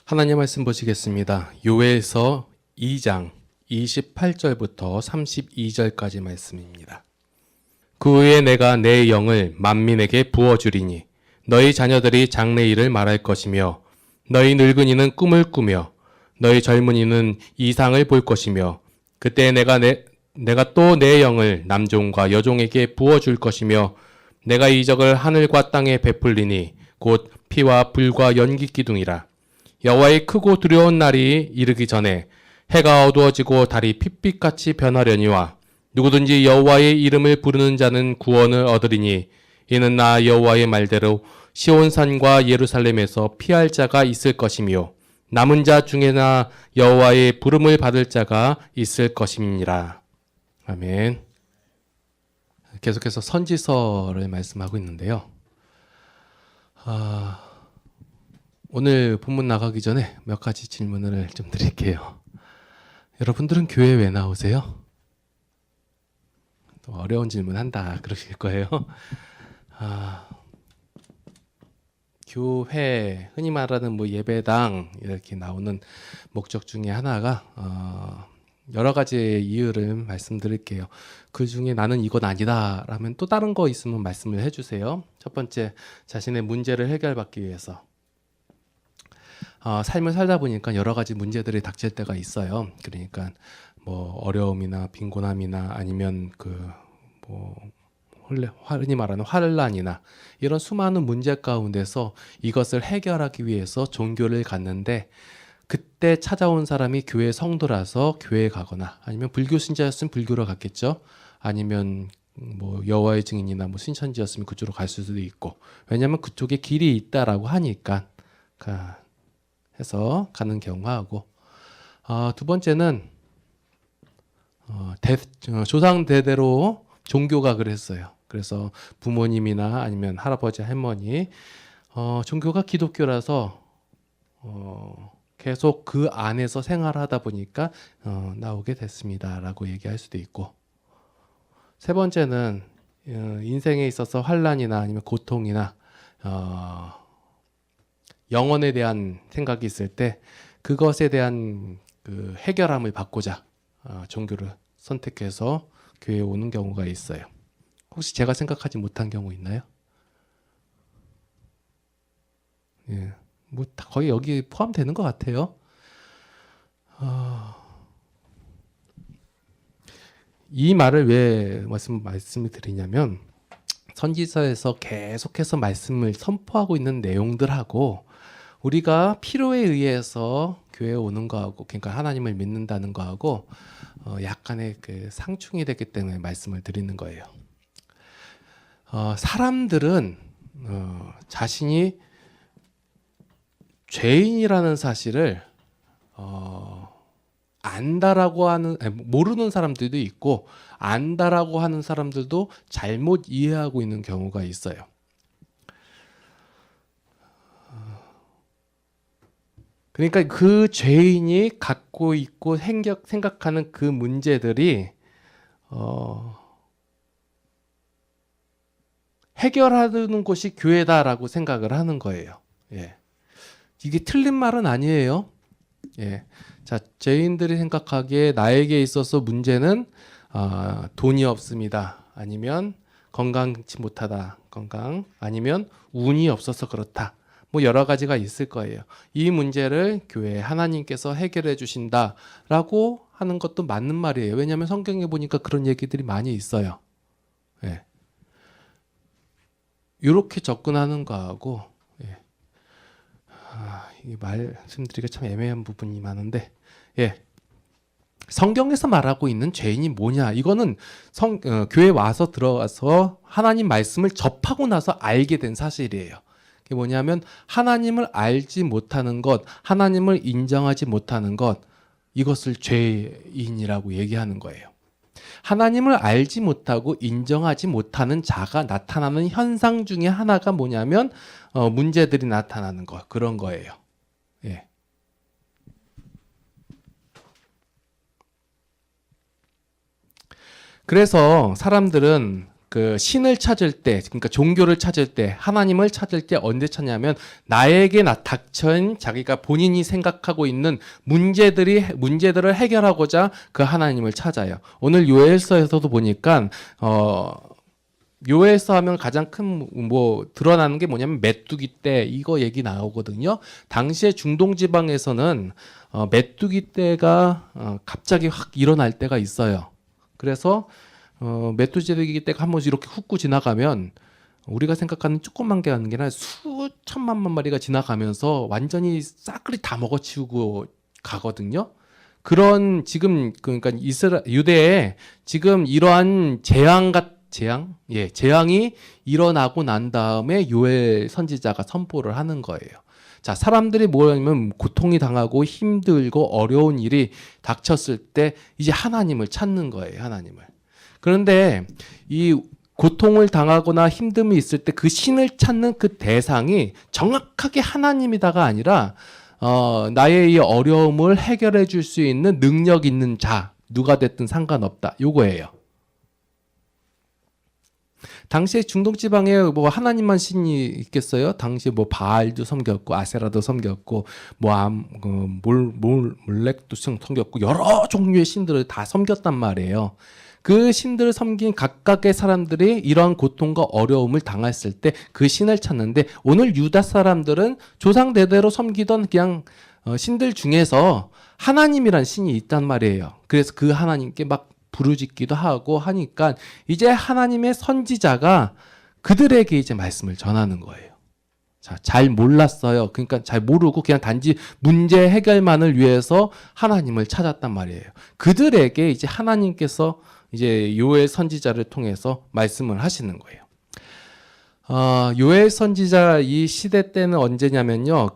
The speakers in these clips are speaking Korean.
하나님 말씀 보시겠습니다. 요엘서 2장 28절부터 32절까지 말씀입니다. 그 후에 내가 내 영을 만민에게 부어주리니 너희 자녀들이 장래일을 말할 것이며 너희 늙은이는 꿈을 꾸며 너희 젊은이는 이상을 볼 것이며 그때 내가 또 내 영을 남종과 여종에게 부어줄 것이며 내가 이적을 하늘과 땅에 베풀리니 곧 피와 불과 연기 기둥이라. 여호와의 크고 두려운 날이 이르기 전에 해가 어두워지고 달이 핏빛같이 변하려니와 누구든지 여호와의 이름을 부르는 자는 구원을 얻으리니 이는 나 여호와의 말대로 시온산과 예루살렘에서 피할 자가 있을 것이며 남은 자 중에나 여호와의 부름을 받을 자가 있을 것임이니라. 아멘. 계속해서 선지서를 말씀하고 있는데요. 오늘 본문 나가기 전에 몇 가지 질문을 좀 드릴게요. 여러분들은 교회 왜 나오세요? 또 어려운 질문 한다 그러실 거예요. 교회, 흔히 말하는 뭐 예배당 이렇게 나오는 목적 중에 하나가 여러 가지 이유를 말씀드릴게요. 그 중에 나는 이건 아니다 라면 또 다른 거 있으면 말씀을 해주세요. 첫 번째, 자신의 문제를 해결받기 위해서. 삶을 살다 보니까 여러 가지 문제들이 닥칠 때가 있어요. 그러니까 뭐 어려움이나 빈곤함이나 아니면 흔히 말하는 환란이나 이런 수많은 문제 가운데서 이것을 해결하기 위해서 종교를 갖는데 그때 찾아온 사람이 교회 성도라서 교회에 가거나 아니면 불교 신자였으면 불교로 갔겠죠. 아니면 뭐 여호와의 증인이나 뭐 신천지였으면 그쪽으로 갈 수도 있고 왜냐하면 그쪽에 길이 있다라고 하니까 해서 가는 경우하고 두 번째는 조상 대대로 종교가 그랬어요. 그래서 부모님이나 아니면 할아버지 할머니 종교가 기독교라서 계속 그 안에서 생활하다 보니까 나오게 됐습니다라고 얘기할 수도 있고 세 번째는 인생에 있어서 환란이나 아니면 고통이나 영혼에 대한 생각이 있을 때 그것에 대한 그 해결함을 받고자 종교를 선택해서 교회에 오는 경우가 있어요. 혹시 제가 생각하지 못한 경우 있나요? 예, 뭐 거의 여기 포함되는 것 같아요. 이 말을 왜 말씀을 드리냐면 선지서에서 계속해서 말씀을 선포하고 있는 내용들하고 우리가 필요에 의해서 교회에 오는 거하고 그러니까 하나님을 믿는다는 거하고 약간의 그 상충이 되기 때문에 말씀을 드리는 거예요. 사람들은 자신이 죄인이라는 사실을 안다라고 하는 모르는 사람들도 있고 안다라고 하는 사람들도 잘못 이해하고 있는 경우가 있어요. 그러니까 그 죄인이 갖고 있고 생각하는 그 문제들이 해결하는 곳이 교회다라고 생각을 하는 거예요. 예. 이게 틀린 말은 아니에요. 예. 자, 죄인들이 생각하기에 나에게 있어서 문제는 돈이 없습니다. 아니면 건강치 못하다. 아니면 운이 없어서 그렇다. 뭐 여러 가지가 있을 거예요. 이 문제를 교회 하나님께서 해결해 주신다라고 하는 것도 맞는 말이에요. 왜냐하면 성경에 보니까 그런 얘기들이 많이 있어요. 예. 이렇게 접근하는 거하고 예. 이 말씀드리기가 참 애매한 부분이 많은데 예. 성경에서 말하고 있는 죄인이 뭐냐 이거는 교회 와서 들어가서 하나님 말씀을 접하고 나서 알게 된 사실이에요. 그게 뭐냐면 하나님을 알지 못하는 것, 하나님을 인정하지 못하는 것 이것을 죄인이라고 얘기하는 거예요. 하나님을 알지 못하고 인정하지 못하는 자가 나타나는 현상 중에 하나가 뭐냐면 문제들이 나타나는 것 그런 거예요. 예. 그래서 사람들은 그 신을 찾을 때, 그러니까 종교를 찾을 때, 하나님을 찾을 때 언제 찾냐면 나에게 닥쳐인 자기가 본인이 생각하고 있는 문제들을 해결하고자 그 하나님을 찾아요. 오늘 요엘서에서도 보니까 요엘서 하면 가장 큰 드러나는 게 뭐냐면 메뚜기 떼 이거 얘기 나오거든요. 당시에 중동 지방에서는 메뚜기 떼가 갑자기 확 일어날 때가 있어요. 그래서 메뚜기 떼가 한 번씩 이렇게 훑고 지나가면 우리가 생각하는 조그만 게 아니라 수천만 마리가 지나가면서 완전히 싹그리 다 먹어치우고 가거든요. 그런 지금 그러니까 유대에 지금 이러한 재앙이 일어나고 난 다음에 요엘 선지자가 선포를 하는 거예요. 자, 사람들이 뭐냐면 고통이 당하고 힘들고 어려운 일이 닥쳤을 때 이제 하나님을 찾는 거예요, 하나님을. 그런데 이 고통을 당하거나 힘듦이 있을 때 그 신을 찾는 그 대상이 정확하게 하나님이다가 아니라 나의 이 어려움을 해결해 줄 수 있는 능력 있는 자, 누가 됐든 상관없다. 요거예요. 당시에 중동 지방에 뭐 하나님만 신이 있겠어요? 당시에 뭐 바알도 섬겼고 아세라도 섬겼고 몰렉도 섬겼고 여러 종류의 신들을 다 섬겼단 말이에요. 그 신들을 섬긴 각각의 사람들이 이러한 고통과 어려움을 당했을 때 그 신을 찾는데 오늘 유다 사람들은 조상 대대로 섬기던 그냥 신들 중에서 하나님이란 신이 있단 말이에요. 그래서 그 하나님께 막 부르짖기도 하고 하니까 이제 하나님의 선지자가 그들에게 이제 말씀을 전하는 거예요. 자, 잘 몰랐어요. 그러니까 잘 모르고 그냥 단지 문제 해결만을 위해서 하나님을 찾았단 말이에요. 그들에게 이제 하나님께서 이제 요엘 선지자를 통해서 말씀을 하시는 거예요. 요엘 선지자 이 시대 때는 언제냐면요.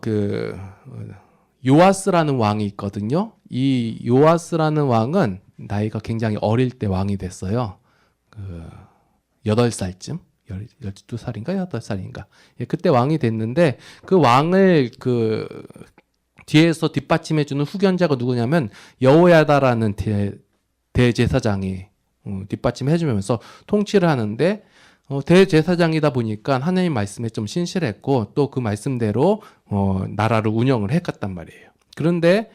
요아스라는 왕이 있거든요. 이 요아스라는 왕은 나이가 굉장히 어릴 때 왕이 됐어요. 8살쯤? 12살인가? 8살인가? 예, 그때 왕이 됐는데 그 왕을 뒤에서 뒷받침해주는 후견자가 누구냐면 여호야다라는 대제사장이 뒷받침해주면서 통치를 하는데 대제사장이다 보니까 하나님 말씀에 좀 신실했고 또 그 말씀대로 나라를 운영을 해갔단 말이에요. 그런데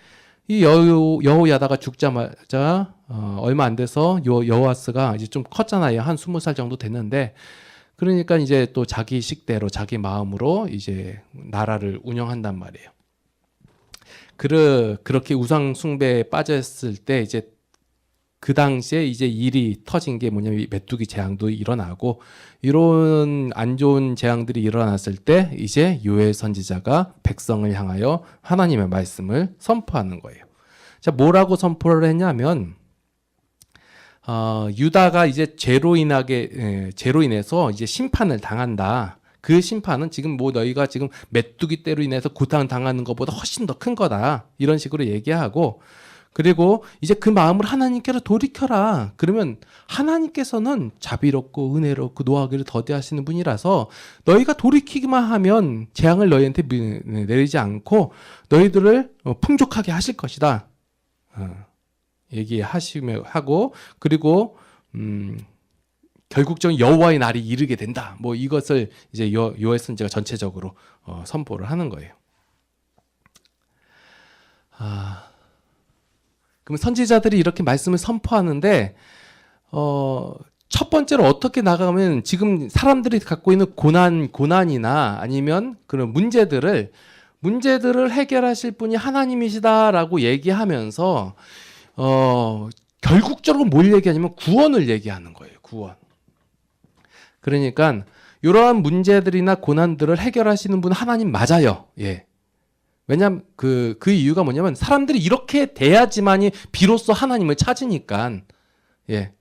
이 여호야다가 죽자마자 얼마 안 돼서 여호아스가 이제 좀 컸잖아요. 한 20살 정도 됐는데 그러니까 이제 또 자기 식대로 자기 마음으로 이제 나라를 운영한단 말이에요. 그렇게 우상 숭배에 빠졌을 때 이제 그 당시에 이제 일이 터진 게 뭐냐면 메뚜기 재앙도 일어나고 이런 안 좋은 재앙들이 일어났을 때 이제 요엘 선지자가 백성을 향하여 하나님의 말씀을 선포하는 거예요. 자, 뭐라고 선포를 했냐면 유다가 이제 죄로 인해서 이제 심판을 당한다. 그 심판은 지금 너희가 지금 메뚜기 떼로 인해서 고통 당하는 것보다 훨씬 더 큰 거다. 이런 식으로 얘기하고 그리고 이제 그 마음을 하나님께로 돌이켜라. 그러면 하나님께서는 자비롭고 은혜롭고 노하기를 더디하시는 분이라서 너희가 돌이키기만 하면 재앙을 너희한테 내리지 않고 너희들을 풍족하게 하실 것이다. 얘기하시며 하고 그리고 결국적인 여호와의 날이 이르게 된다. 뭐 이것을 이제 요엘 선지자가 전체적으로 선포를 하는 거예요. 그럼 선지자들이 이렇게 말씀을 선포하는데 첫 번째로 어떻게 나가면 지금 사람들이 갖고 있는 고난이나 아니면 그런 문제들을 해결하실 분이 하나님이시다라고 얘기하면서 결국적으로 뭘 얘기하냐면 구원을 얘기하는 거예요. 구원. 그러니까 이러한 문제들이나 고난들을 해결하시는 분은 하나님 맞아요. 예. 왜냐면 그 이유가 뭐냐면 사람들이 이렇게 돼야지만이 비로소 하나님을 찾으니까. 예.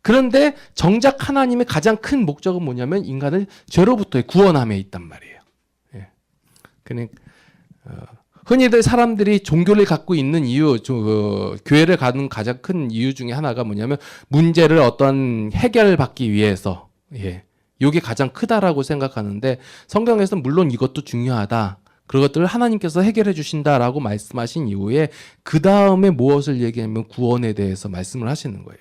그런데 정작 하나님의 가장 큰 목적은 뭐냐면 인간을 죄로부터의 구원함에 있단 말이에요. 예. 그러니까 흔히들 사람들이 종교를 갖고 있는 이유, 교회를 가는 가장 큰 이유 중에 하나가 뭐냐면 문제를 어떤 해결을 받기 위해서. 예. 이게 가장 크다라고 생각하는데 성경에서는 물론 이것도 중요하다. 그것들을 하나님께서 해결해 주신다라고 말씀하신 이후에 그 다음에 무엇을 얘기하면 구원에 대해서 말씀을 하시는 거예요.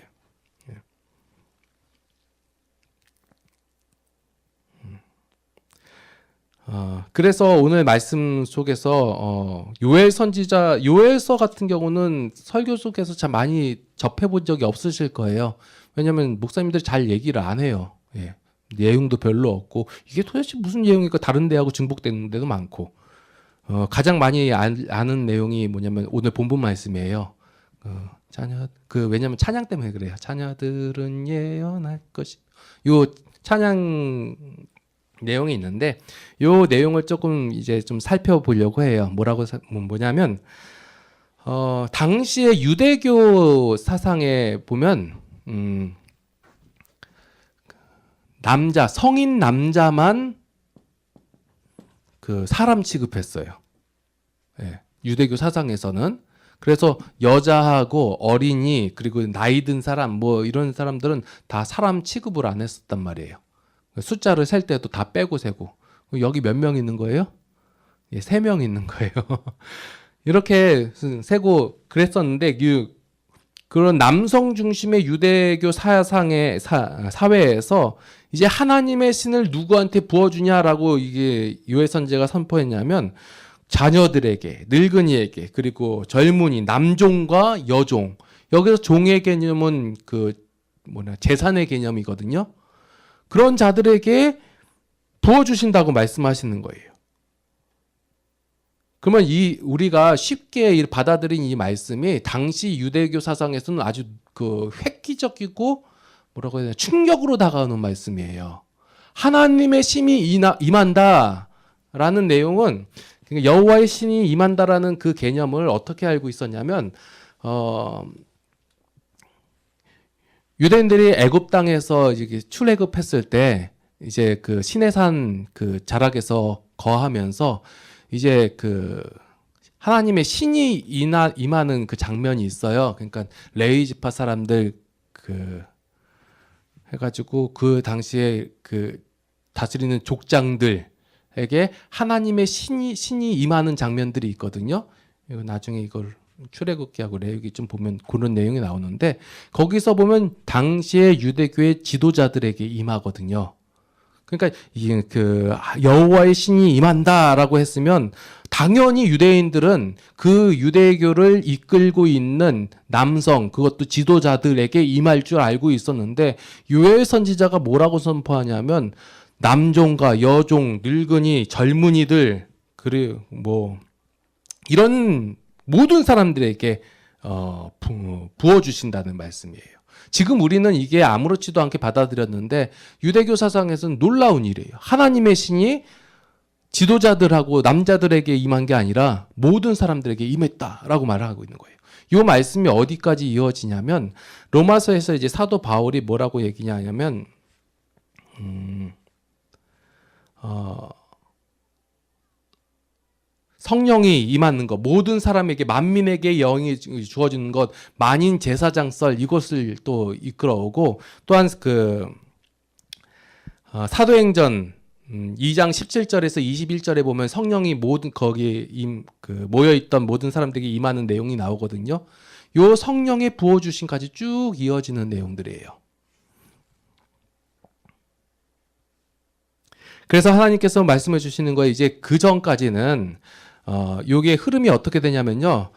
그래서 오늘 말씀 속에서 요엘 선지자 요엘서 같은 경우는 설교 속에서 참 많이 접해본 적이 없으실 거예요. 왜냐하면 목사님들이 잘 얘기를 안 해요. 예. 내용도 별로 없고 이게 도대체 무슨 내용일까 다른 데하고 중복되는 데도 많고 가장 많이 아는 내용이 뭐냐면 오늘 본문 말씀이에요. 왜냐면 찬양 때문에 그래요. 자녀들은 예언할 것이 요 찬양 내용이 있는데 요 내용을 조금 이제 좀 살펴보려고 해요. 뭐냐면 당시의 유대교 사상에 보면 성인 남자만 그 사람 취급했어요. 예, 유대교 사상에서는. 그래서 여자하고 어린이 그리고 나이 든 사람 뭐 이런 사람들은 다 사람 취급을 안 했었단 말이에요. 숫자를 셀 때도 다 빼고 세고. 여기 몇 명 있는 거예요? 예, 3명 있는 거예요. 이렇게 세고 그랬었는데 그런 남성 중심의 유대교 사회에서 이제 하나님의 신을 누구한테 부어주냐라고 이게 요엘 선지자가 선포했냐면 자녀들에게, 늙은이에게, 그리고 젊은이, 남종과 여종. 여기서 종의 개념은 재산의 개념이거든요. 그런 자들에게 부어주신다고 말씀하시는 거예요. 그러면 우리가 쉽게 받아들인 이 말씀이 당시 유대교 사상에서는 아주 획기적이고 뭐라고 해야 되나 충격으로 다가오는 말씀이에요. 하나님의 신이 임한다라는 내용은 여호와의 신이 임한다라는 그 개념을 어떻게 알고 있었냐면 유대인들이 애굽 땅에서 출애굽했을 때 이제 그 시내산 자락에서 거하면서 이제 하나님의 신이 임하는 그 장면이 있어요. 그러니까 레위 지파 사람들 해가지고 그 당시에 다스리는 족장들에게 하나님의 신이 임하는 장면들이 있거든요. 이거 나중에 이걸 출애굽기하고 레위기 좀 보면 그런 내용이 나오는데 거기서 보면 당시의 유대교의 지도자들에게 임하거든요. 그러니까 이게 여호와의 신이 임한다라고 했으면 당연히 유대인들은 그 유대교를 이끌고 있는 남성 그것도 지도자들에게 임할 줄 알고 있었는데 요엘 선지자가 뭐라고 선포하냐면 남종과 여종, 늙은이, 젊은이들 그리고 뭐 이런 모든 사람들에게 부어주신다는 말씀이에요. 지금 우리는 이게 아무렇지도 않게 받아들였는데 유대교 사상에서는 놀라운 일이에요. 하나님의 신이 지도자들하고 남자들에게 임한 게 아니라 모든 사람들에게 임했다라고 말을 하고 있는 거예요. 이 말씀이 어디까지 이어지냐면 로마서에서 이제 사도 바울이 뭐라고 얘기하냐면 성령이 임하는 것, 모든 사람에게 만민에게 영이 주어지는 것, 만인 제사장설 이것을 또 이끌어오고 또한 사도행전 2장 17절에서 21절에 보면 성령이 거기에 모여있던 모든 사람들에게 임하는 내용이 나오거든요. 요 성령의 부어주심까지 쭉 이어지는 내용들이에요. 그래서 하나님께서 말씀해 주시는 거에 이제 그 전까지는 요게 흐름이 어떻게 되냐면요.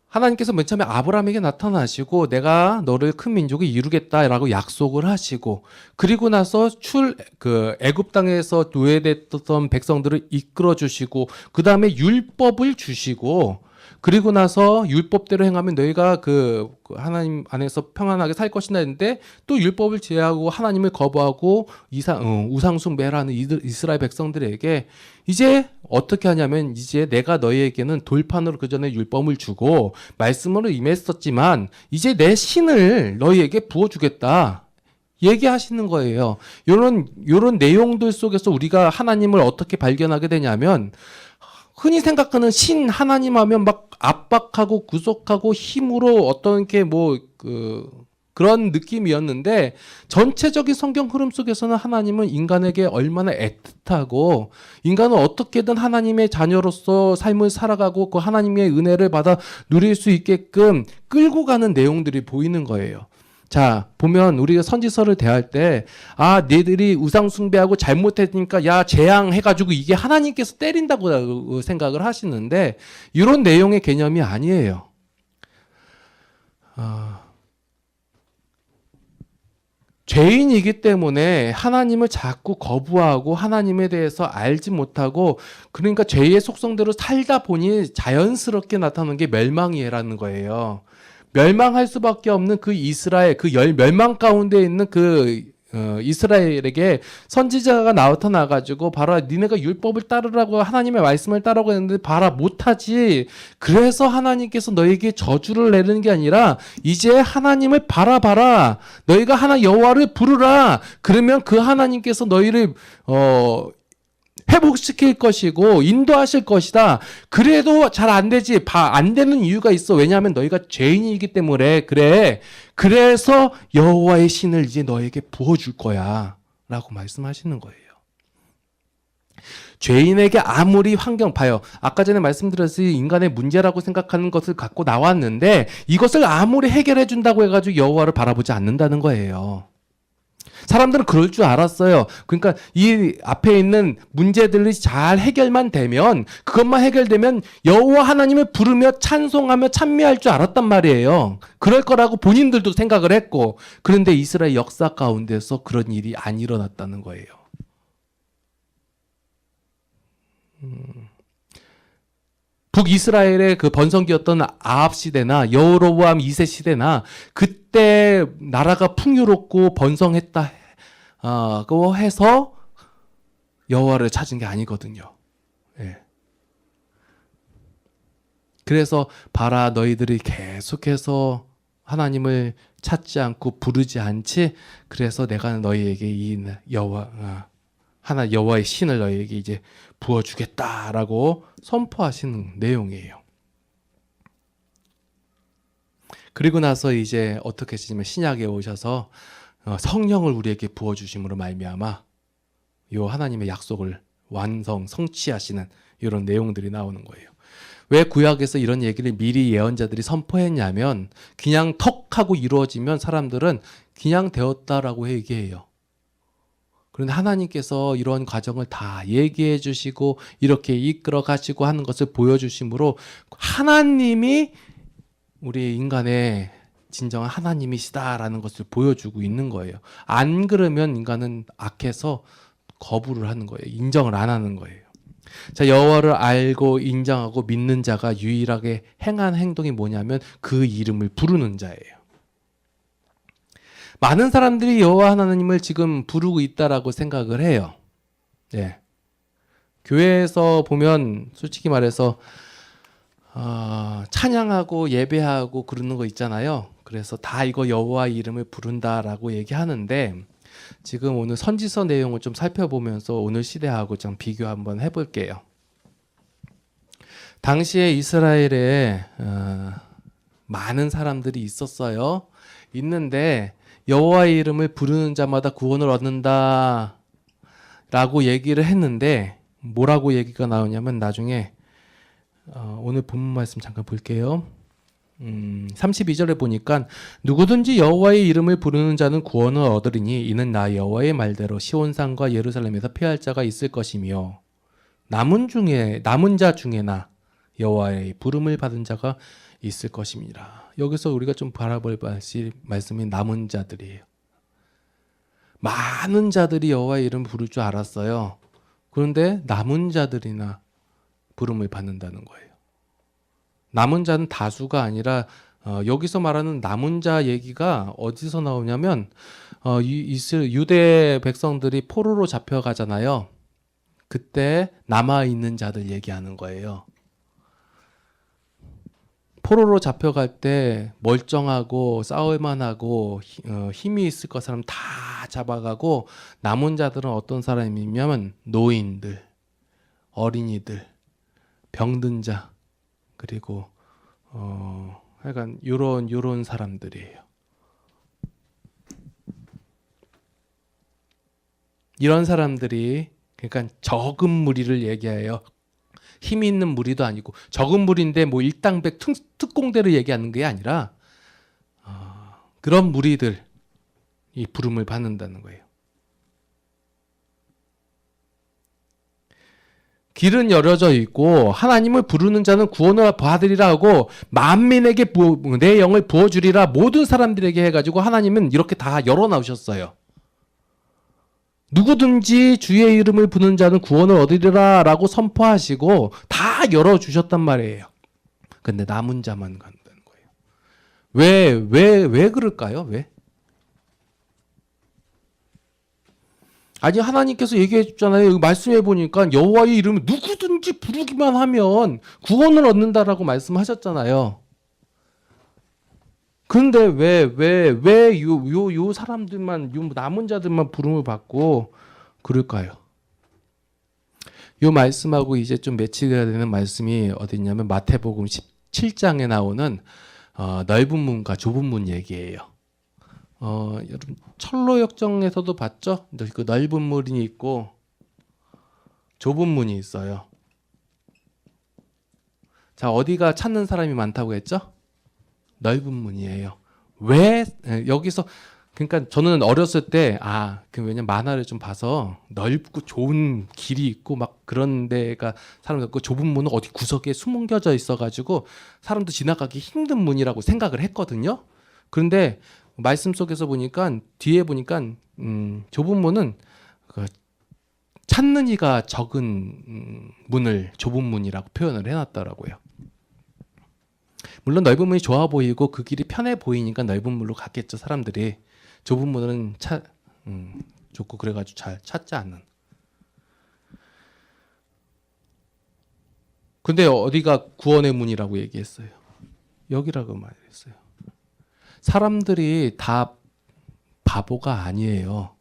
하나님께서 맨 처음에 아브라함에게 나타나시고 내가 너를 큰 민족이 이루겠다라고 약속을 하시고 그리고 나서 애굽 땅에서 노예됐던 백성들을 이끌어 주시고 그다음에 율법을 주시고 그리고 나서 율법대로 행하면 너희가 하나님 안에서 평안하게 살 것이다 했는데 또 율법을 제하고 하나님을 거부하고 우상 숭배하는 이스라엘 백성들에게 이제 어떻게 하냐면 이제 내가 너희에게는 돌판으로 그 전에 율법을 주고 말씀으로 임했었지만 이제 내 신을 너희에게 부어주겠다. 얘기하시는 거예요. 요런 내용들 속에서 우리가 하나님을 어떻게 발견하게 되냐면 흔히 생각하는 신 하나님 하면 막 압박하고 구속하고 힘으로 어떤 게 그런 느낌이었는데 전체적인 성경 흐름 속에서는 하나님은 인간에게 얼마나 애틋하고 인간은 어떻게든 하나님의 자녀로서 삶을 살아가고 그 하나님의 은혜를 받아 누릴 수 있게끔 끌고 가는 내용들이 보이는 거예요. 자, 보면 우리가 선지서를 대할 때, 아, 너희들이 우상 숭배하고 잘못했으니까, 야, 재앙해가지고 이게 하나님께서 때린다고 생각을 하시는데, 이런 내용의 개념이 아니에요. 죄인이기 때문에 하나님을 자꾸 거부하고 하나님에 대해서 알지 못하고, 그러니까 죄의 속성대로 살다 보니 자연스럽게 나타나는 게 멸망이라는 거예요. 멸망할 수밖에 없는 그 이스라엘, 그 멸망 가운데 있는 이스라엘에게 선지자가 나타나가지고 봐라, 니네가 율법을 따르라고 하나님의 말씀을 따르라고 했는데 봐라, 못하지. 그래서 하나님께서 너에게 저주를 내리는 게 아니라 이제 하나님을 바라봐라. 너희가 하나 여호와를 부르라. 그러면 그 하나님께서 너희를 회복시킬 것이고 인도하실 것이다. 그래도 잘 안 되지. 안 되는 이유가 있어. 왜냐하면 너희가 죄인이기 때문에 그래. 그래서 여호와의 신을 이제 너에게 부어줄 거야 라고 말씀하시는 거예요. 죄인에게 아무리 환경 봐요. 아까 전에 말씀드렸듯이 인간의 문제라고 생각하는 것을 갖고 나왔는데 이것을 아무리 해결해 준다고 해가지고 여호와를 바라보지 않는다는 거예요. 사람들은 그럴 줄 알았어요. 그러니까 이 앞에 있는 문제들이 잘 해결만 되면, 그것만 해결되면 여호와 하나님을 부르며 찬송하며 찬미할 줄 알았단 말이에요. 그럴 거라고 본인들도 생각을 했고, 그런데 이스라엘 역사 가운데서 그런 일이 안 일어났다는 거예요. 북이스라엘의 그 번성기였던 아합 시대나 여로보암 2세 시대나 그때 나라가 풍요롭고 번성했다 고 해서 여호와를 찾은 게 아니거든요. 예. 그래서 봐라, 너희들이 계속해서 하나님을 찾지 않고 부르지 않지. 그래서 내가 너희에게 이 여호와의 신을 너희에게 이제 부어주겠다라고 선포하시는 내용이에요. 그리고 나서 이제 어떻게 하시냐면 신약에 오셔서 성령을 우리에게 부어주심으로 말미암아 이 하나님의 약속을 성취하시는 이런 내용들이 나오는 거예요. 왜 구약에서 이런 얘기를 미리 예언자들이 선포했냐면, 그냥 턱 하고 이루어지면 사람들은 그냥 되었다라고 얘기해요. 그런데 하나님께서 이런 과정을 다 얘기해 주시고 이렇게 이끌어 가시고 하는 것을 보여주심으로 하나님이 우리 인간의 진정한 하나님이시다라는 것을 보여주고 있는 거예요. 안 그러면 인간은 악해서 거부를 하는 거예요. 인정을 안 하는 거예요. 자, 여호와를 알고 인정하고 믿는 자가 유일하게 행한 행동이 뭐냐면 그 이름을 부르는 자예요. 많은 사람들이 여호와 하나님을 지금 부르고 있다라고 생각을 해요. 예. 교회에서 보면 솔직히 말해서 찬양하고 예배하고 그러는 거 있잖아요. 그래서 다 이거 여호와 이름을 부른다라고 얘기하는데, 지금 오늘 선지서 내용을 좀 살펴보면서 오늘 시대하고 좀 비교 한번 해볼게요. 당시에 이스라엘에 많은 사람들이 있었어요. 있는데 여호와의 이름을 부르는 자마다 구원을 얻는다 라고 얘기를 했는데, 뭐라고 얘기가 나오냐면 나중에 오늘 본문 말씀 잠깐 볼게요. 32절에 보니까 누구든지 여호와의 이름을 부르는 자는 구원을 얻으리니 이는 나 여호와의 말대로 시온산과 예루살렘에서 피할 자가 있을 것이며 남은 자 중에나 여호와의 부름을 받은 자가 있을 것입니다. 여기서 우리가 좀 바라볼 말씀이 남은 자들이에요. 많은 자들이 여호와의 이름을 부를 줄 알았어요. 그런데 남은 자들이나 부름을 받는다는 거예요. 남은 자는 다수가 아니라 여기서 말하는 남은 자 얘기가 어디서 나오냐면 유대 백성들이 포로로 잡혀가잖아요. 그때 남아있는 자들 얘기하는 거예요. 포로로 잡혀갈 때 멀쩡하고 싸울만하고 힘이 있을 것 사람 다 잡아가고, 남은 자들은 어떤 사람이냐면 노인들, 어린이들, 병든 자, 그리고 하여간 요런 사람들이에요. 이런 사람들이, 그러니까 적은 무리를 얘기해요. 힘이 있는 무리도 아니고 적은 무리인데 뭐 일당백 특공대를 얘기하는 게 아니라 그런 무리들이 부름을 받는다는 거예요. 길은 열어져 있고 하나님을 부르는 자는 구원을 받으리라 하고 만민에게 내 영을 부어주리라 모든 사람들에게 해가지고 하나님은 이렇게 다 열어놓으셨어요. 누구든지 주의 이름을 부르는 자는 구원을 얻으리라 라고 선포하시고 다 열어주셨단 말이에요. 근데 남은 자만 간다는 거예요. 왜 그럴까요? 왜? 아니 하나님께서 얘기해 줬잖아요. 여기 말씀해 보니까 여호와의 이름을 누구든지 부르기만 하면 구원을 얻는다라고 말씀하셨잖아요. 근데 왜 요 사람들만, 요 남은 자들만 부름을 받고 그럴까요? 요 말씀하고 이제 좀 매치가 되는 말씀이 어디냐면 마태복음 17장에 나오는 넓은 문과 좁은 문 얘기예요. 여러분 철로역정에서도 봤죠? 그 넓은 문이 있고 좁은 문이 있어요. 자, 어디가 찾는 사람이 많다고 했죠? 넓은 문이에요. 왜 여기서 그러니까 저는 어렸을 때 왜냐면 만화를 좀 봐서 넓고 좋은 길이 있고 막 그런 데가 사람들 그 좁은 문은 어디 구석에 숨겨져 있어가지고 사람도 지나가기 힘든 문이라고 생각을 했거든요. 그런데 말씀 속에서 보니까 뒤에 보니까 좁은 문은 찾는 이가 적은 문을 좁은 문이라고 표현을 해놨더라고요. 물론 넓은 문이 좋아 보이고 그 길이 편해 보이니까 넓은 문으로 갔겠죠. 사람들이 좁은 문은 좁고 그래가지고 잘 찾지 않는. 근데 어디가 구원의 문이라고 얘기했어요? 여기라고 말했어요. 사람들이 다 바보가 아니에요.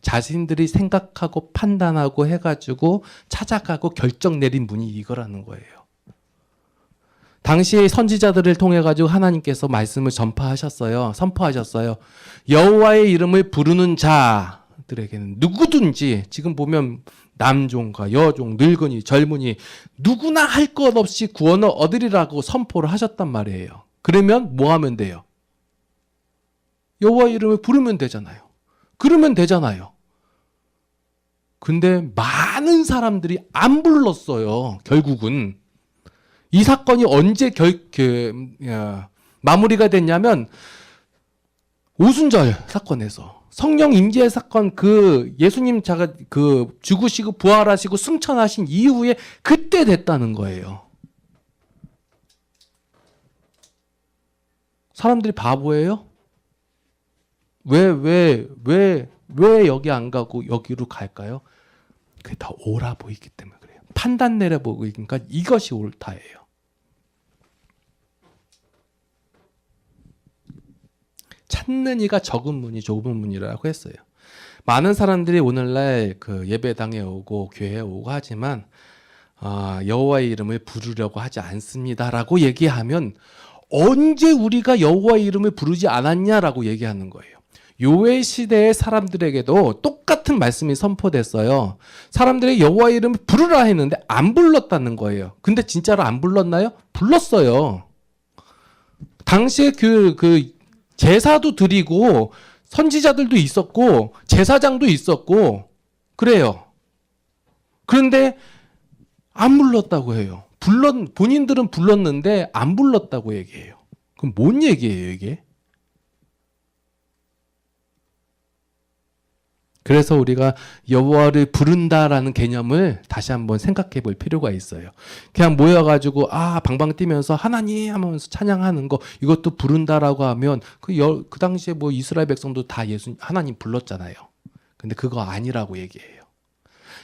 자신들이 생각하고 판단하고 해가지고 찾아가고 결정 내린 문이 이거라는 거예요. 당시의 선지자들을 통해 가지고 하나님께서 말씀을 선포하셨어요. 여호와의 이름을 부르는 자들에게는 누구든지 지금 보면 남종과 여종, 늙은이, 젊은이 누구나 할 것 없이 구원을 얻으리라고 선포를 하셨단 말이에요. 그러면 뭐 하면 돼요? 여호와의 이름을 부르면 되잖아요. 그러면 되잖아요. 근데 많은 사람들이 안 불렀어요. 결국은 이 사건이 언제 마무리가 됐냐면 오순절 사건에서 성령 임재 사건 그 예수님 죽으시고 부활하시고 승천하신 이후에 그때 됐다는 거예요. 사람들이 바보예요? 왜 여기 안 가고 여기로 갈까요? 그게 더 옳아 보이기 때문에 그래요. 판단 내려 보이니까 이것이 옳다예요. 찾는 이가 적은 문이 좁은 문이라고 했어요. 많은 사람들이 오늘날 그 예배당에 오고 교회에 오고 하지만 여호와의 이름을 부르려고 하지 않습니다라고 얘기하면 언제 우리가 여호와의 이름을 부르지 않았냐라고 얘기하는 거예요. 요엘 시대의 사람들에게도 똑같은 말씀이 선포됐어요. 사람들이 여호와의 이름을 부르라 했는데 안 불렀다는 거예요. 근데 진짜로 안 불렀나요? 불렀어요. 당시에 그 제사도 드리고 선지자들도 있었고 제사장도 있었고 그래요. 그런데 안 불렀다고 해요. 본인들은 불렀는데 안 불렀다고 얘기해요. 그럼 뭔 얘기예요, 이게? 그래서 우리가 여호와를 부른다라는 개념을 다시 한번 생각해 볼 필요가 있어요. 그냥 모여가지고 방방 뛰면서 하나님 하면서 찬양하는 거 이것도 부른다라고 하면 그 당시에 뭐 이스라엘 백성도 다 하나님 불렀잖아요. 근데 그거 아니라고 얘기해요.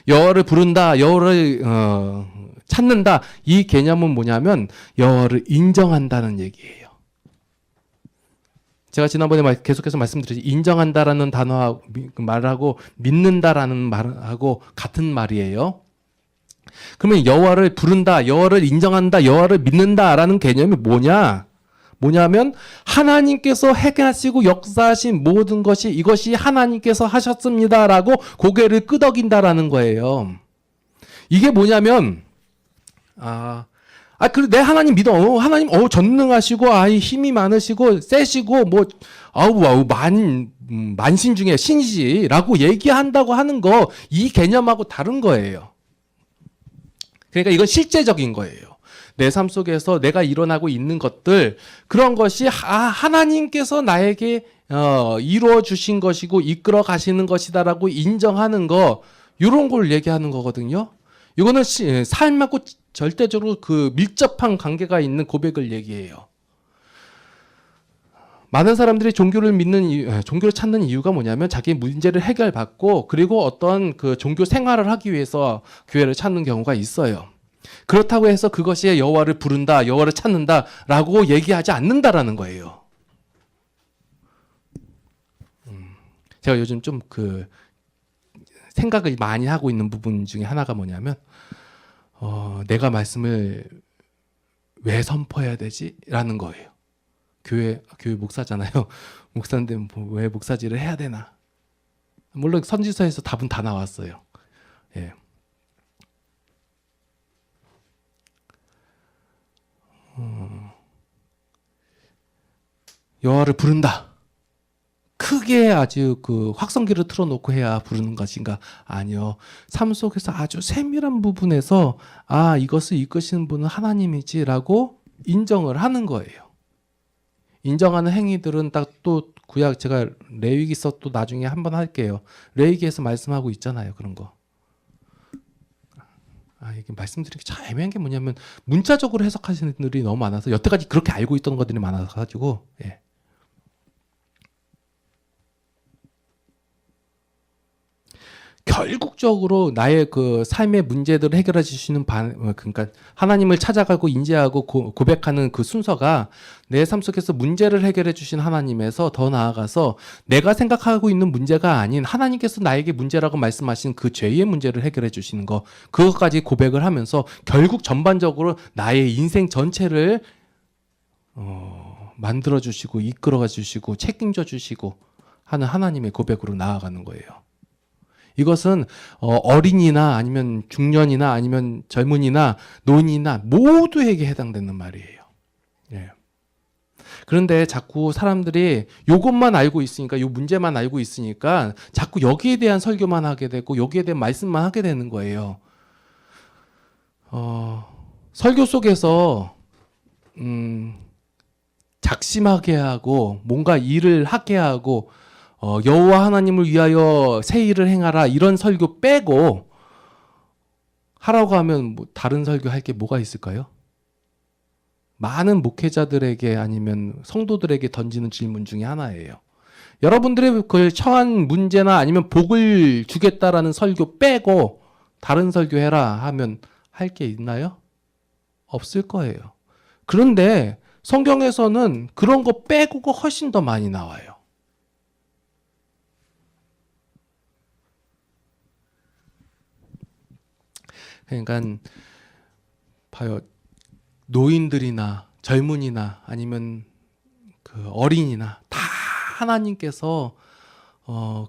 여호와를 부른다, 여호와를 찾는다 이 개념은 뭐냐면 여호와를 인정한다는 얘기예요. 제가 지난번에 계속해서 말씀드렸지 인정한다라는 단어 말하고 믿는다라는 말하고 같은 말이에요. 그러면 여호와를 부른다, 여호와를 인정한다, 여호와를 믿는다라는 개념이 뭐냐면 하나님께서 행하시고 역사하신 모든 것이 이것이 하나님께서 하셨습니다라고 고개를 끄덕인다라는 거예요. 이게 뭐냐면 그래, 내 하나님 믿어. 하나님, 전능하시고, 힘이 많으시고, 세시고, 만신 중에 신이지라고 얘기한다고 하는 거, 이 개념하고 다른 거예요. 그러니까 이건 실제적인 거예요. 내 삶 속에서 내가 일어나고 있는 것들, 그런 것이, 하나님께서 나에게, 이루어 주신 것이고, 이끌어 가시는 것이다라고 인정하는 거, 요런 걸 얘기하는 거거든요. 이거는 삶하고 절대적으로 그 밀접한 관계가 있는 고백을 얘기해요. 많은 사람들이 종교를 찾는 이유가 뭐냐면 자기 문제를 해결받고 그리고 어떤 그 종교 생활을 하기 위해서 교회를 찾는 경우가 있어요. 그렇다고 해서 그것이 여호와를 부른다, 여호와를 찾는다라고 얘기하지 않는다라는 거예요. 제가 요즘 좀 생각을 많이 하고 있는 부분 중에 하나가 뭐냐면 내가 말씀을 왜 선포해야 되지? 라는 거예요. 교회 목사잖아요. 목사인데 왜 목사질을 해야 되나? 물론 선지서에서 답은 다 나왔어요. 예. 여호와를 부른다. 크게 아주 확성기를 틀어놓고 해야 부르는 것인가? 아니요. 삶 속에서 아주 세밀한 부분에서 이것을 이끄시는 분은 하나님이지라고 인정을 하는 거예요. 인정하는 행위들은 딱 또 구약 제가 레위기서 또 나중에 한번 할게요. 레위기에서 말씀하고 있잖아요. 그런 거. 이게 말씀드리기 참 애매한 게 뭐냐면 문자적으로 해석하시는 분들이 너무 많아서 여태까지 그렇게 알고 있던 것들이 많아가지고 예. 결국적으로 나의 그 삶의 문제들을 해결해 주시는 그러니까 하나님을 찾아가고 인지하고 고백하는 그 순서가 내 삶 속에서 문제를 해결해 주신 하나님에서 더 나아가서 내가 생각하고 있는 문제가 아닌 하나님께서 나에게 문제라고 말씀하신 그 죄의 문제를 해결해 주시는 거, 그것까지 고백을 하면서 결국 전반적으로 나의 인생 전체를 만들어 주시고 이끌어 주시고 책임져 주시고 하는 하나님의 고백으로 나아가는 거예요. 이것은 어린이나 아니면 중년이나 아니면 젊은이나 노인이나 모두에게 해당되는 말이에요. 예. 그런데 자꾸 사람들이 이것만 알고 있으니까, 이 문제만 알고 있으니까 자꾸 여기에 대한 설교만 하게 되고 여기에 대한 말씀만 하게 되는 거예요. 설교 속에서 작심하게 하고 뭔가 일을 하게 하고 여호와 하나님을 위하여 새 일을 행하라 이런 설교 빼고 하라고 하면 다른 설교 할 게 뭐가 있을까요? 많은 목회자들에게 아니면 성도들에게 던지는 질문 중에 하나예요. 여러분들의 그 처한 문제나 아니면 복을 주겠다라는 설교 빼고 다른 설교 해라 하면 할 게 있나요? 없을 거예요. 그런데 성경에서는 그런 거 빼고가 훨씬 더 많이 나와요. 그러니까 봐요. 노인들이나 젊은이나 아니면 그 어린이나 다 하나님께서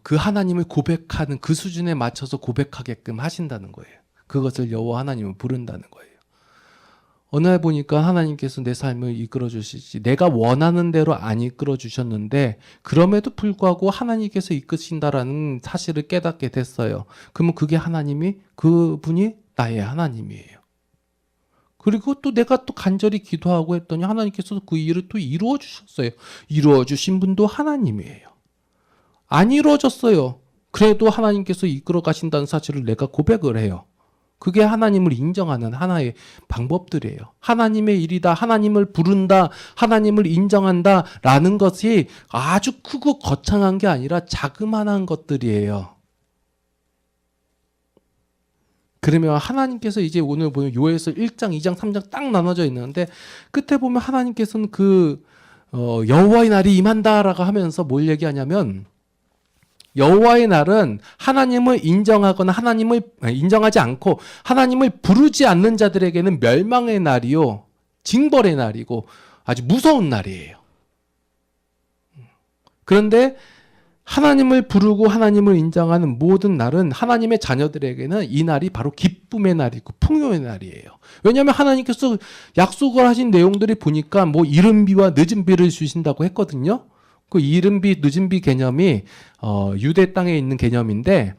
그 하나님을 고백하는 그 수준에 맞춰서 고백하게끔 하신다는 거예요. 그것을 여호와 하나님을 부른다는 거예요. 어느 날 보니까 하나님께서 내 삶을 이끌어 주시지, 내가 원하는 대로 안 이끌어 주셨는데 그럼에도 불구하고 하나님께서 이끄신다라는 사실을 깨닫게 됐어요. 그러면 그분이 나의 하나님이에요. 그리고 또 내가 또 간절히 기도하고 했더니 하나님께서 그 일을 또 이루어 주셨어요. 이루어 주신 분도 하나님이에요. 안 이루어졌어요. 그래도 하나님께서 이끌어 가신다는 사실을 내가 고백을 해요. 그게 하나님을 인정하는 하나의 방법들이에요. 하나님의 일이다, 하나님을 부른다, 하나님을 인정한다 라는 것이 아주 크고 거창한 게 아니라 자그마한 것들이에요. 그러면 하나님께서 이제 오늘 보면 요엘서 1장, 2장, 3장 딱 나눠져 있는데 끝에 보면 하나님께서는 여호와의 날이 임한다라고 하면서 뭘 얘기하냐면 여호와의 날은 하나님을 인정하거나 하나님을 인정하지 않고 하나님을 부르지 않는 자들에게는 멸망의 날이요, 징벌의 날이고 아주 무서운 날이에요. 그런데 하나님을 부르고 하나님을 인정하는 모든 날은 하나님의 자녀들에게는 이 날이 바로 기쁨의 날이고 풍요의 날이에요. 왜냐하면 하나님께서 약속을 하신 내용들이 보니까 뭐 이른 비와 늦은 비를 주신다고 했거든요. 그 이른 비, 늦은 비 개념이 유대 땅에 있는 개념인데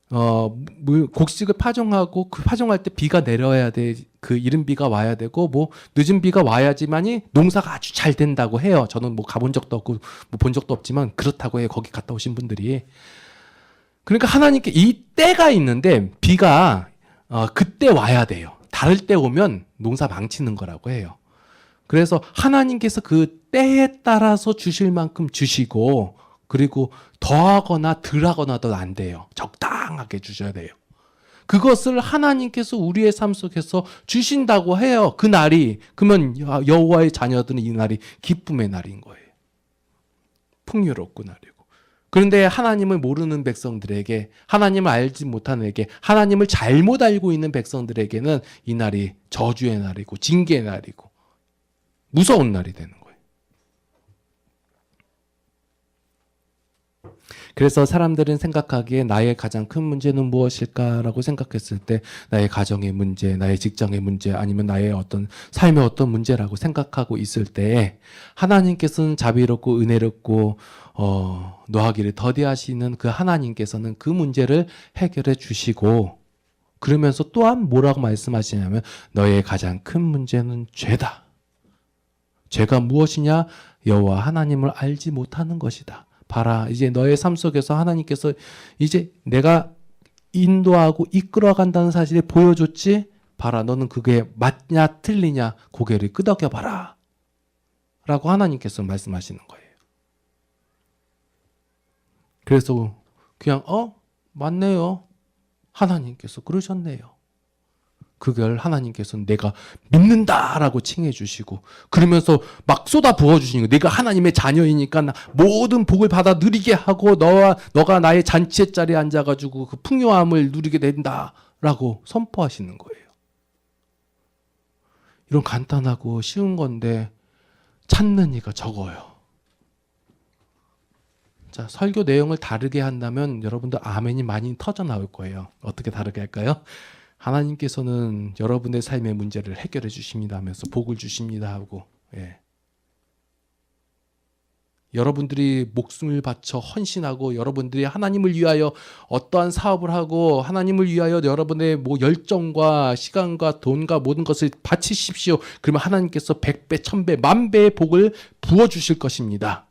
곡식을 파종하고 그 파종할 때 비가 내려야 돼. 그 이른 비가 와야 되고 뭐 늦은 비가 와야지만이 농사가 아주 잘 된다고 해요. 저는 뭐 가본 적도 없고 뭐 본 적도 없지만 그렇다고 해요. 거기 갔다 오신 분들이. 그러니까 하나님께 이 때가 있는데 비가 그때 와야 돼요. 다를 때 오면 농사 망치는 거라고 해요. 그래서 하나님께서 그 때에 따라서 주실 만큼 주시고 그리고 더하거나 덜하거나도 안 돼요. 적당하게 주셔야 돼요. 그것을 하나님께서 우리의 삶 속에서 주신다고 해요. 그 날이. 그러면 여호와의 자녀들은 이 날이 기쁨의 날인 거예요. 풍요롭고 날이고. 그런데 하나님을 모르는 백성들에게, 하나님을 알지 못하는 에게, 하나님을 잘못 알고 있는 백성들에게는 이 날이 저주의 날이고 징계의 날이고 무서운 날이 되는 거예요. 그래서 사람들은 생각하기에 나의 가장 큰 문제는 무엇일까라고 생각했을 때 나의 가정의 문제, 나의 직장의 문제, 아니면 나의 어떤 삶의 어떤 문제라고 생각하고 있을 때 하나님께서는 자비롭고 은혜롭고 노하기를 더디하시는 그 하나님께서는 그 문제를 해결해 주시고 그러면서 또한 뭐라고 말씀하시냐면 너의 가장 큰 문제는 죄다. 죄가 무엇이냐? 여호와 하나님을 알지 못하는 것이다. 봐라, 이제 너의 삶 속에서 하나님께서 이제 내가 인도하고 이끌어간다는 사실을 보여줬지? 봐라, 너는 그게 맞냐 틀리냐 고개를 끄덕여봐라 라고 하나님께서 말씀하시는 거예요. 그래서 그냥 맞네요. 하나님께서 그러셨네요. 그걸 하나님께서는 내가 믿는다라고 칭해 주시고 그러면서 막 쏟아 부어 주시는 거예요. 내가 하나님의 자녀이니까 모든 복을 받아 누리게 하고 너가 나의 잔치의 자리에 앉아가지고 그 풍요함을 누리게 된다라고 선포하시는 거예요. 이런 간단하고 쉬운 건데 찾는 이가 적어요. 자, 설교 내용을 다르게 한다면 여러분들 아멘이 많이 터져 나올 거예요. 어떻게 다르게 할까요? 하나님께서는 여러분의 삶의 문제를 해결해 주십니다 하면서 복을 주십니다 하고 여러분들이 목숨을 바쳐 헌신하고 여러분들이 하나님을 위하여 어떠한 사업을 하고 하나님을 위하여 여러분의 뭐 열정과 시간과 돈과 모든 것을 바치십시오. 그러면 하나님께서 100배, 1000배, 10,000배의 복을 부어주실 것입니다.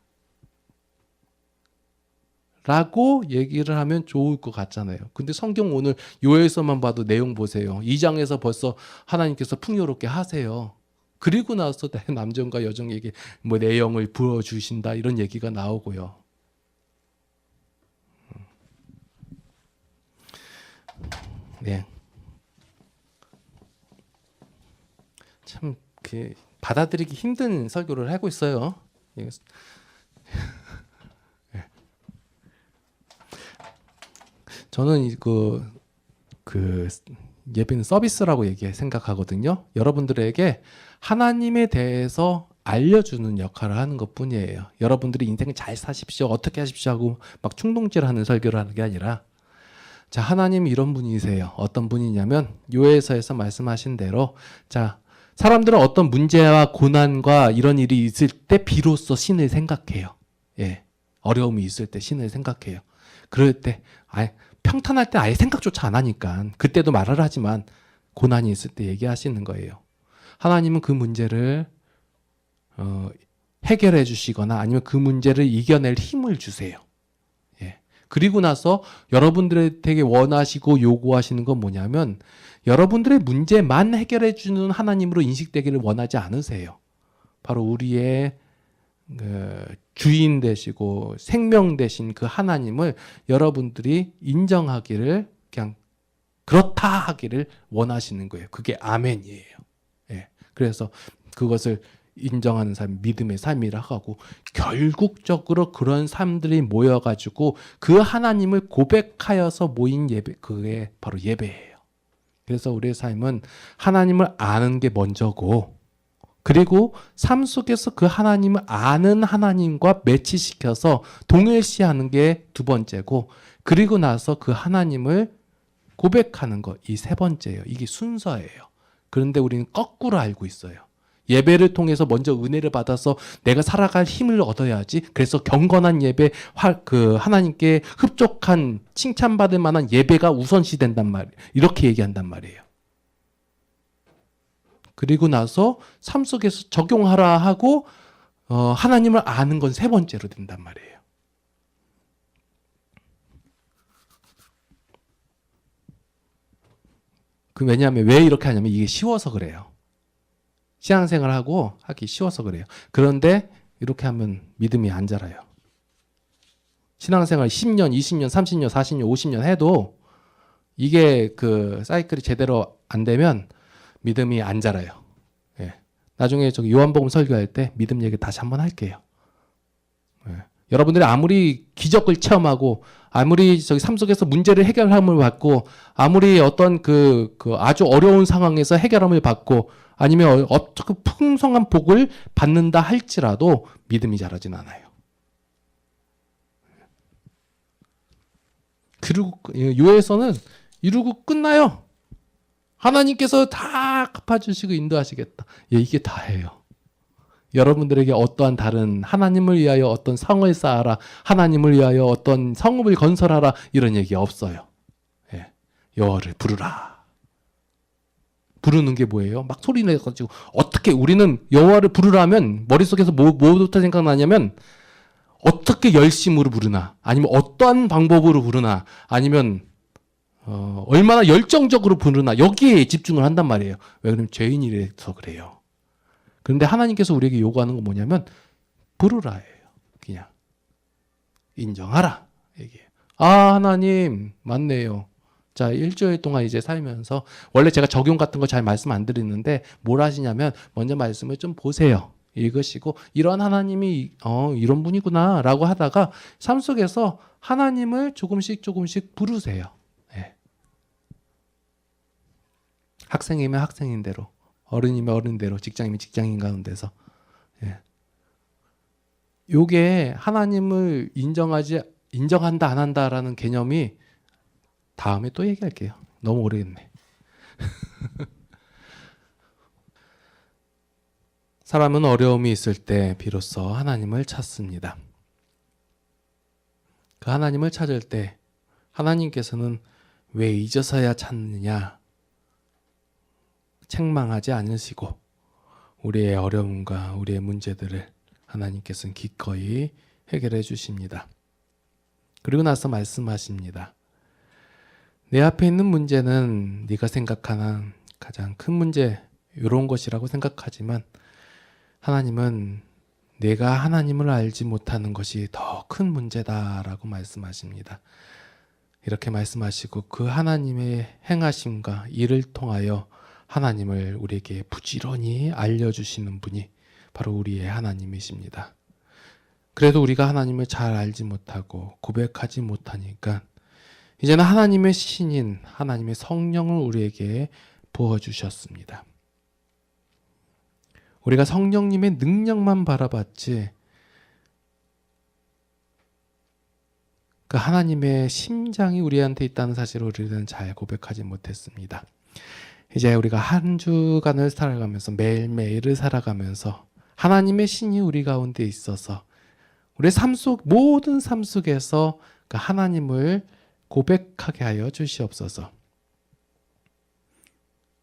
라고 얘기를 하면 좋을 것 같잖아요. 근데 성경 오늘 요에서만 봐도 내용 보세요. 2장에서 벌써 하나님께서 풍요롭게 하세요. 그리고 나서 남정과 여정에게 뭐 내용을 부어주신다 이런 얘기가 나오고요. 네. 참 받아들이기 힘든 설교를 하고 있어요. 저는 그 예배는 서비스라고 생각하거든요. 여러분들에게 하나님에 대해서 알려주는 역할을 하는 것뿐이에요. 여러분들이 인생을 잘 사십시오, 어떻게 하십시오 하고 막 충동질하는 설교를 하는 게 아니라 자, 하나님이 이런 분이세요. 어떤 분이냐면 요에서에서 말씀하신 대로 자, 사람들은 어떤 문제와 고난과 이런 일이 있을 때 비로소 신을 생각해요. 어려움이 있을 때 신을 생각해요. 그럴 때 평탄할 때 아예 생각조차 안 하니까 그때도 말을 하지만 고난이 있을 때 얘기하시는 거예요. 하나님은 그 문제를 해결해 주시거나 아니면 그 문제를 이겨낼 힘을 주세요. 그리고 나서 여러분들에게 되게 원하시고 요구하시는 건 뭐냐면 여러분들의 문제만 해결해 주는 하나님으로 인식되기를 원하지 않으세요. 바로 우리의 주인 되시고 생명 되신 그 하나님을 여러분들이 인정하기를 그냥 그렇다 하기를 원하시는 거예요. 그게 아멘이에요. 그래서 그것을 인정하는 삶, 믿음의 삶이라고 하고 결국적으로 그런 사람들이 모여가지고 그 하나님을 고백하여서 모인 예배, 그게 바로 예배예요. 그래서 우리의 삶은 하나님을 아는 게 먼저고 그리고 삶 속에서 그 하나님을 아는 하나님과 매치시켜서 동일시하는 게 두 번째고, 그리고 나서 그 하나님을 고백하는 것, 이 세 번째예요. 이게 순서예요. 그런데 우리는 거꾸로 알고 있어요. 예배를 통해서 먼저 은혜를 받아서 내가 살아갈 힘을 얻어야지. 그래서 경건한 예배, 하나님께 흡족한 칭찬받을 만한 예배가 우선시 된단 말이에요. 이렇게 얘기한단 말이에요. 그리고 나서 삶 속에서 적용하라 하고 하나님을 아는 건 세 번째로 된단 말이에요. 왜냐하면 왜 이렇게 하냐면 이게 쉬워서 그래요. 신앙생활하고 하기 쉬워서 그래요. 그런데 이렇게 하면 믿음이 안 자라요. 신앙생활 10년, 20년, 30년, 40년, 50년 해도 이게 그 사이클이 제대로 안 되면 믿음이 안 자라요. 예. 나중에 저기 요한복음 설교할 때 믿음 얘기 다시 한번 할게요. 예. 여러분들이 아무리 기적을 체험하고 아무리 저기 삶 속에서 문제를 해결함을 받고 아무리 어떤 그 아주 어려운 상황에서 해결함을 받고 아니면 어떻게 풍성한 복을 받는다 할지라도 믿음이 자라진 않아요. 그리고 요에서는 이루고 끝나요. 하나님께서 다 갚아주시고 인도하시겠다. 예, 이게 다예요. 여러분들에게 어떠한 다른 하나님을 위하여 어떤 성을 쌓아라, 하나님을 위하여 어떤 성읍을 건설하라 이런 얘기 없어요. 예, 여호와를 부르라. 부르는 게 뭐예요? 막 소리 내가지고 어떻게 우리는 여호와를 부르라면 머릿속에서 뭐부터 생각나냐면 어떻게 열심으로 부르나 아니면 어떠한 방법으로 부르나 아니면 얼마나 열정적으로 부르나 여기에 집중을 한단 말이에요. 왜 그러면 죄인이라서 그래요. 그런데 하나님께서 우리에게 요구하는 건 뭐냐면 부르라예요. 그냥 인정하라 얘기해요. 아 하나님 맞네요. 자 일주일 동안 이제 살면서 원래 제가 적용 같은 거 잘 말씀 안 드리는데 뭘 하시냐면 먼저 말씀을 좀 보세요. 읽으시고 이런 하나님이 이런 분이구나 라고 하다가 삶 속에서 하나님을 조금씩 부르세요. 네. 학생이면 학생인 대로 어른이면 어른대로 직장이면 직장인 가운데서 예. 요게 하나님을 인정한다 안 한다라는 개념이 다음에 또 얘기할게요. 너무 오래됐네. 사람은 어려움이 있을 때 비로소 하나님을 찾습니다. 그 하나님을 찾을 때 하나님께서는 왜 이제서야 찾느냐 책망하지 않으시고 우리의 어려움과 우리의 문제들을 하나님께서는 기꺼이 해결해 주십니다. 그리고 나서 말씀하십니다. 내 앞에 있는 문제는 네가 생각하는 가장 큰 문제 이런 것이라고 생각하지만 하나님은 내가 하나님을 알지 못하는 것이 더 큰 문제다라고 말씀하십니다. 이렇게 말씀하시고 그 하나님의 행하심과 일을 통하여 하나님을 우리에게 부지런히 알려주시는 분이 바로 우리의 하나님이십니다. 그래도 우리가 하나님을 잘 알지 못하고 고백하지 못하니까 이제는 하나님의 신인 하나님의 성령을 우리에게 부어주셨습니다. 우리가 성령님의 능력만 바라봤지 그 하나님의 심장이 우리한테 있다는 사실을 우리는 잘 고백하지 못했습니다. 이제 우리가 한 주간을 살아가면서 매일매일을 살아가면서 하나님의 신이 우리 가운데 있어서 우리의 모든 삶 속에서 그 하나님을 고백하게 하여 주시옵소서.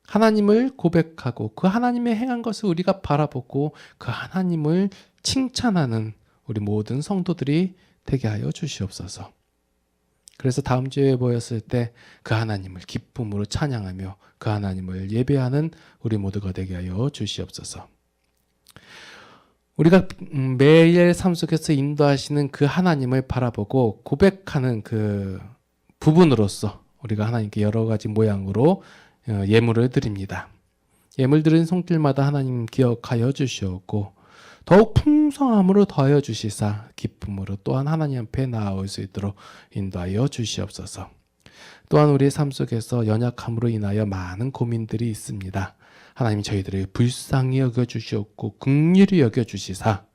하나님을 고백하고 그 하나님의 행한 것을 우리가 바라보고 그 하나님을 칭찬하는 우리 모든 성도들이 되게 하여 주시옵소서. 그래서 다음 주에 모였을 때 그 하나님을 기쁨으로 찬양하며 그 하나님을 예배하는 우리 모두가 되게 하여 주시옵소서. 우리가 매일 삶 속에서 인도하시는 그 하나님을 바라보고 고백하는 그 부분으로서 우리가 하나님께 여러 가지 모양으로 예물을 드립니다. 예물 드린 손길마다 하나님 기억하여 주시옵고 더욱 풍성함으로 더하여 주시사 기쁨으로 또한 하나님 앞에 나아올 수 있도록 인도하여 주시옵소서. 또한 우리의 삶 속에서 연약함으로 인하여 많은 고민들이 있습니다. 하나님 저희들을 불쌍히 여겨주시옵고 긍휼히 여겨주시사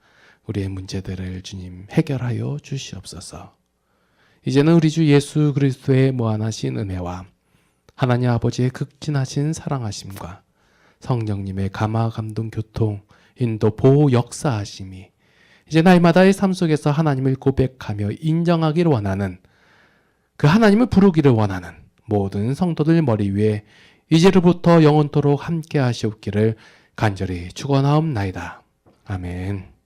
우리의 문제들을 주님 해결하여 주시옵소서. 이제는 우리 주 예수 그리스도의 무한하신 은혜와 하나님 아버지의 극진하신 사랑하심과 성령님의 감화 감동 교통 인도 보호 역사하심이 이제 날마다의 삶 속에서 하나님을 고백하며 인정하기를 원하는 그 하나님을 부르기를 원하는 모든 성도들 머리 위에 이제로부터 영원토록 함께 하시옵기를 간절히 축원하옵나이다. 아멘.